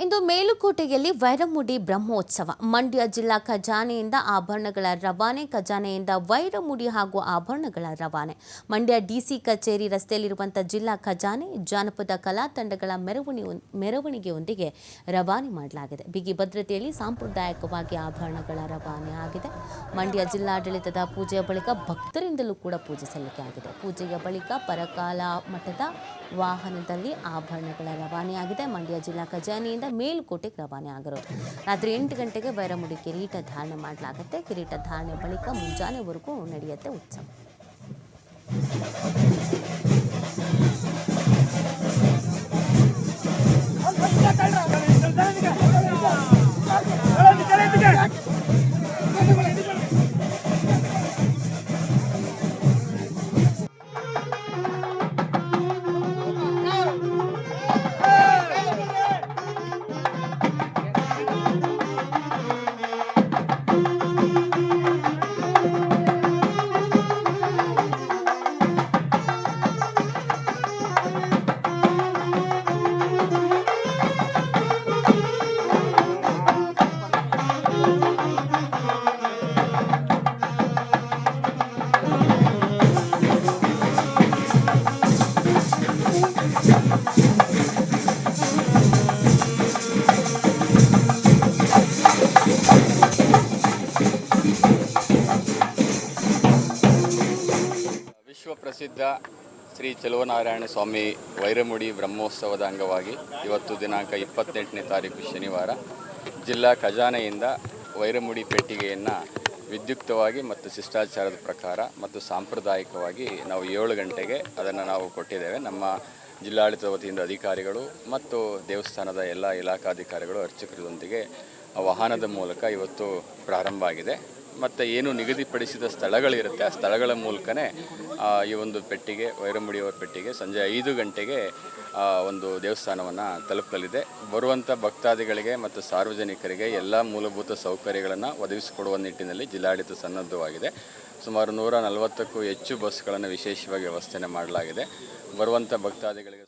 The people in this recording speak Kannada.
ಇಂದು ಮೇಲುಕೋಟೆಯಲ್ಲಿ ವೈರಮುಡಿ ಬ್ರಹ್ಮೋತ್ಸವ. ಮಂಡ್ಯ ಜಿಲ್ಲಾ ಖಜಾನೆಯಿಂದ ಆಭರಣಗಳ ರವಾನೆ. ಖಜಾನೆಯಿಂದ ವೈರಮುಡಿ ಹಾಗೂ ಆಭರಣಗಳ ರವಾನೆ. ಮಂಡ್ಯ ಡಿಸಿ ಕಚೇರಿ ರಸ್ತೆಯಲ್ಲಿರುವಂತಹ ಜಿಲ್ಲಾ ಖಜಾನೆ ಜಾನಪದ ಕಲಾ ತಂಡಗಳ ಮೆರವಣಿಗೆಯೊಂದಿಗೆ ರವಾನೆ ಮಾಡಲಾಗಿದೆ. ಬಿಗಿ ಭದ್ರತೆಯಲ್ಲಿ ಸಾಂಪ್ರದಾಯಿಕವಾಗಿ ಆಭರಣಗಳ ರವಾನೆ ಆಗಿದೆ. ಮಂಡ್ಯ ಜಿಲ್ಲಾಡಳಿತದ ಪೂಜೆಯ ಬಳಿಕ ಭಕ್ತರಿಂದಲೂ ಕೂಡ ಪೂಜೆ ಸಲ್ಲಿಕೆ ಆಗಿದೆ. ಪೂಜೆಯ ಬಳಿಕ ಪರಕಾಲ ಮಠದ ವಾಹನದಲ್ಲಿ ಆಭರಣಗಳ ರವಾನೆಯಾಗಿದೆ. ಮಂಡ್ಯ ಜಿಲ್ಲಾ ಖಜಾನೆಯಿಂದ ಮೇಲುಕೋಟೆಗೆ ರವಾನೆ ಆಗಿರೋದು. ರಾತ್ರಿ 8 ಗಂಟೆಗೆ ವೈರಮುಡಿ ಕಿರೀಟ ಧಾರಣೆ ಮಾಡಲಾಗುತ್ತೆ. ಕಿರೀಟ ಧಾರಣೆ ಬಳಿಕ ಮುಂಜಾನೆವರೆಗೂ ನಡೆಯುತ್ತೆ ಉತ್ಸವ. ಪ್ರಸಿದ್ಧ ಶ್ರೀ ಚೆಲುವನಾರಾಯಣ ಸ್ವಾಮಿ ವೈರಮುಡಿ ಬ್ರಹ್ಮೋತ್ಸವದ ಅಂಗವಾಗಿ ಇವತ್ತು ದಿನಾಂಕ 28ನೇ ತಾರೀಕು ಶನಿವಾರ ಜಿಲ್ಲಾ ಖಜಾನೆಯಿಂದ ವೈರಮುಡಿ ಪೆಟ್ಟಿಗೆಯನ್ನು ವಿದ್ಯುಕ್ತವಾಗಿ ಮತ್ತು ಶಿಷ್ಟಾಚಾರದ ಪ್ರಕಾರ ಮತ್ತು ಸಾಂಪ್ರದಾಯಿಕವಾಗಿ ನಾವು 7 ಗಂಟೆಗೆ ಅದನ್ನು ನಾವು ಕೊಟ್ಟಿದ್ದೇವೆ. ನಮ್ಮ ಜಿಲ್ಲಾಡಳಿತದ ವತಿಯಿಂದ ಅಧಿಕಾರಿಗಳು ಮತ್ತು ದೇವಸ್ಥಾನದ ಎಲ್ಲ ಇಲಾಖಾಧಿಕಾರಿಗಳು ಅರ್ಚಕರೊಂದಿಗೆ ವಾಹನದ ಮೂಲಕ ಇವತ್ತು ಪ್ರಾರಂಭ ಆಗಿದೆ. ಮತ್ತು ಏನು ನಿಗದಿಪಡಿಸಿದ ಸ್ಥಳಗಳಿರುತ್ತೆ ಆ ಸ್ಥಳಗಳ ಮೂಲಕನೇ ಈ ಒಂದು ಪೆಟ್ಟಿಗೆ ವೈರಮುಡಿಯವರ ಪೆಟ್ಟಿಗೆ ಸಂಜೆ 5 ಗಂಟೆಗೆ ಒಂದು ದೇವಸ್ಥಾನವನ್ನು ತಲುಪಲಿದೆ. ಬರುವಂಥ ಭಕ್ತಾದಿಗಳಿಗೆ ಮತ್ತು ಸಾರ್ವಜನಿಕರಿಗೆ ಎಲ್ಲ ಮೂಲಭೂತ ಸೌಕರ್ಯಗಳನ್ನು ಒದಗಿಸಿಕೊಡುವ ನಿಟ್ಟಿನಲ್ಲಿ ಜಿಲ್ಲಾಡಳಿತ ಸನ್ನದ್ಧವಾಗಿದೆ. ಸುಮಾರು 140ಕ್ಕೂ ಹೆಚ್ಚು ಬಸ್ಗಳನ್ನು ವಿಶೇಷವಾಗಿ ವ್ಯವಸ್ಥೆ ಮಾಡಲಾಗಿದೆ. ಬರುವಂಥ ಭಕ್ತಾದಿಗಳಿಗೆ